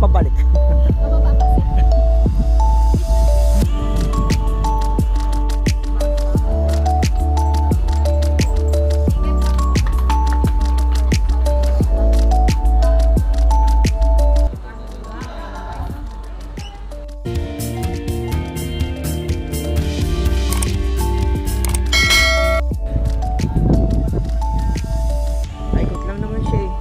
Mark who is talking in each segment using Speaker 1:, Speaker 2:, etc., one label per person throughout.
Speaker 1: pabalik.
Speaker 2: Bababa kasi.
Speaker 1: Paikot lang naman siya eh.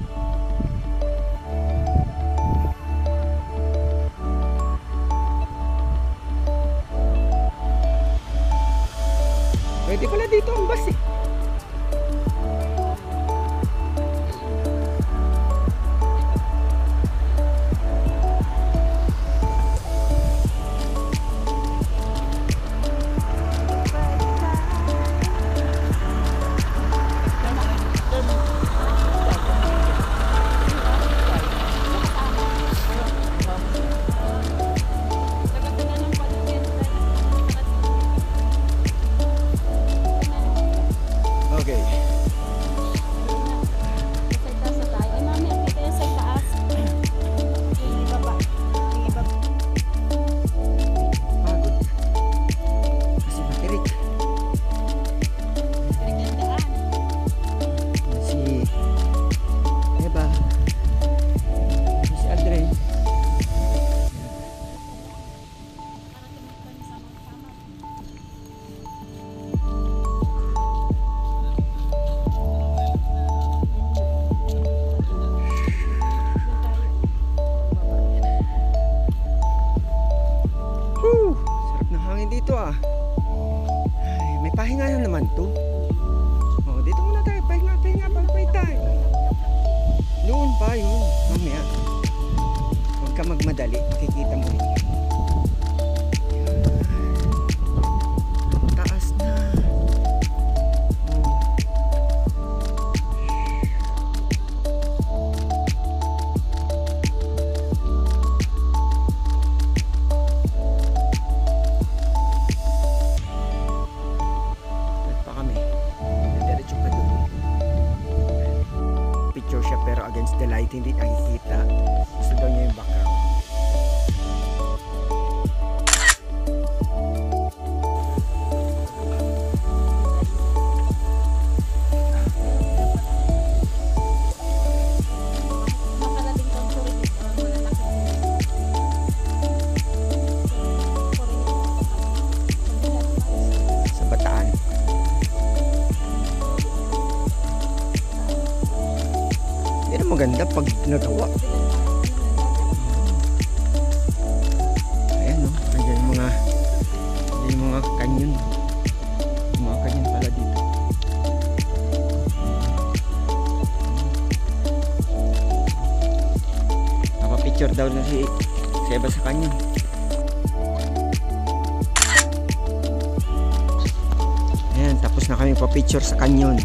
Speaker 1: Pwede pala dito ang bus eh. Okay.
Speaker 2: Sa itaas na tayo. Ay, mami, akita yan sa itaas. Ibaba. Ibaba.
Speaker 1: Pagod. Kasi matirik.
Speaker 2: Pinagandaan.
Speaker 1: Yan si Eva. Yan si Aldrin. Whew! Sarap ng hangin dito ah. Ay, may pahinga na naman to. Oh, dito muna tayo. Pahinga para may tayo. Doon pa yun. Mamaya. Huwag ka magmadali. Makikita mo rin. Yan. Taas na. Oh. At pa kami. Diretso pa doon. Picture siya pero against the light hindi nakikita. Gusto daw niya yung background.
Speaker 2: Makarating kang sulit. Malalaki.
Speaker 1: Sa Bataan. Hindi na maganda pag nagawa. Ayan no, nandiyan yung mga kanyon. Yung mga kanyon pala dito. Napapicture daw na si Eva sa kanyon. Ayan, tapos na kami pa-picture sa kanyon.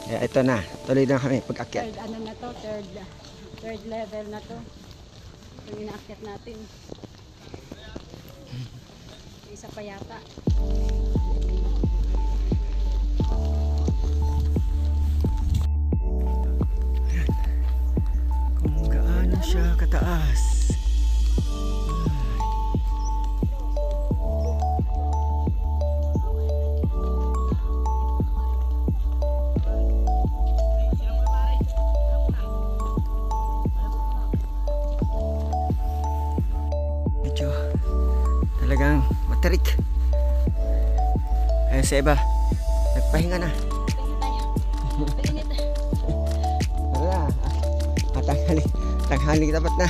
Speaker 1: Kaya ito na, tuloy na kami pag-akyat.
Speaker 2: Third ano na to, third level na to. Yung inaakyat natin. Isa pa yata.
Speaker 1: Kung gaano siya kataas. Medyo talagang matarik. Ayan si Eva, nagpahinga na.
Speaker 2: Painit.
Speaker 1: Tara na, tanghali dapat na.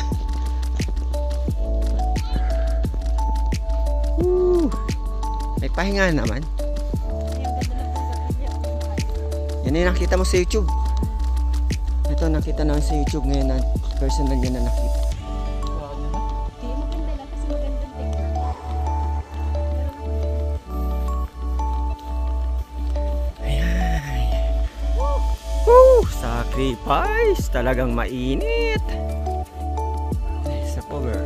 Speaker 1: Woo! May pahinga naman. Yan yung nakita mo sa YouTube. Ito nakita naman sa YouTube ngayon na personal yun na nakita.
Speaker 2: Hindi maganda lang kasi magandang tingnan.
Speaker 1: Ayan. Woo! Sacrifice! Talagang mainit. Sa power.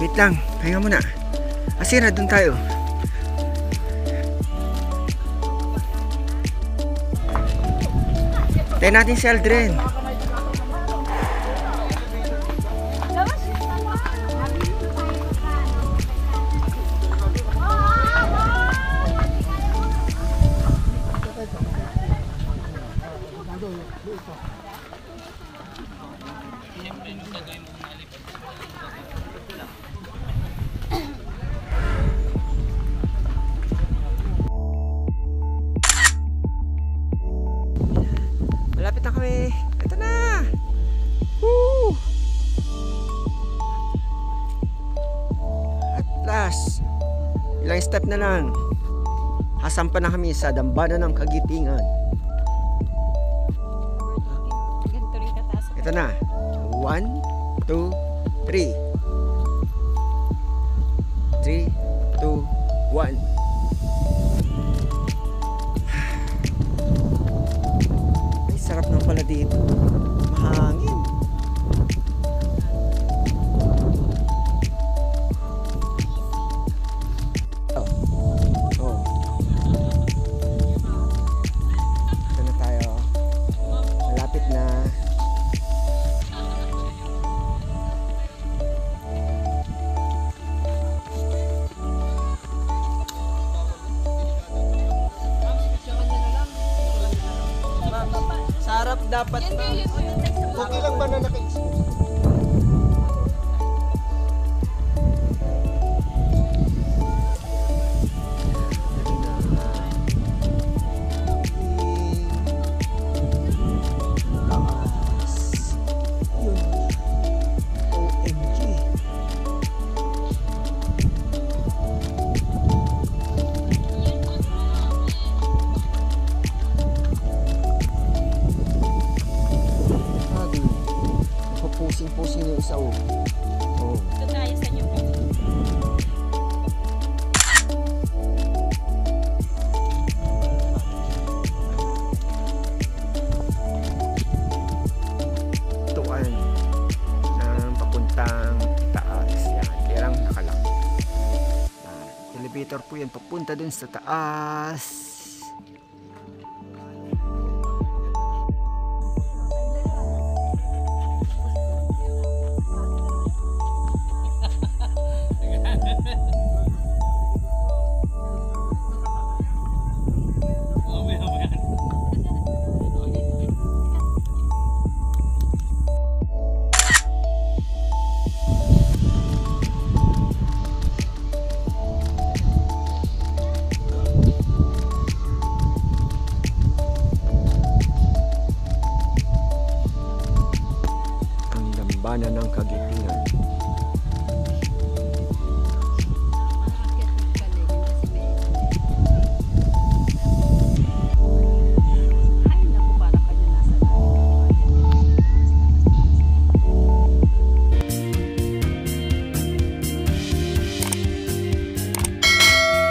Speaker 1: Wait lang, pahinga muna. Asira, dun tayo. Tayo natin si Aldrin. Malapit na kami. Ito na. Woo! At last, ilang step na lang. Hasampa na kami sa dambana ng Kagitingan.
Speaker 2: Ganito rin kataas.
Speaker 1: Ito na. 1, 2, 3. 3, 2, 1. Ay, sarap ng pala dito. Mahangin. Oh. Oh. Ito na tayo. Malapit na. Sarap dapat.
Speaker 3: Okay lang ba na naka-expose?
Speaker 1: Taas. Yun. OMG. Pusing-pusing yung isa, oh. Oh.
Speaker 2: Ito tayo sa inyo.
Speaker 1: Tuan ng papuntang taas. Yan, kaya lang nakalak. Elevator po yan papunta dun sa taas.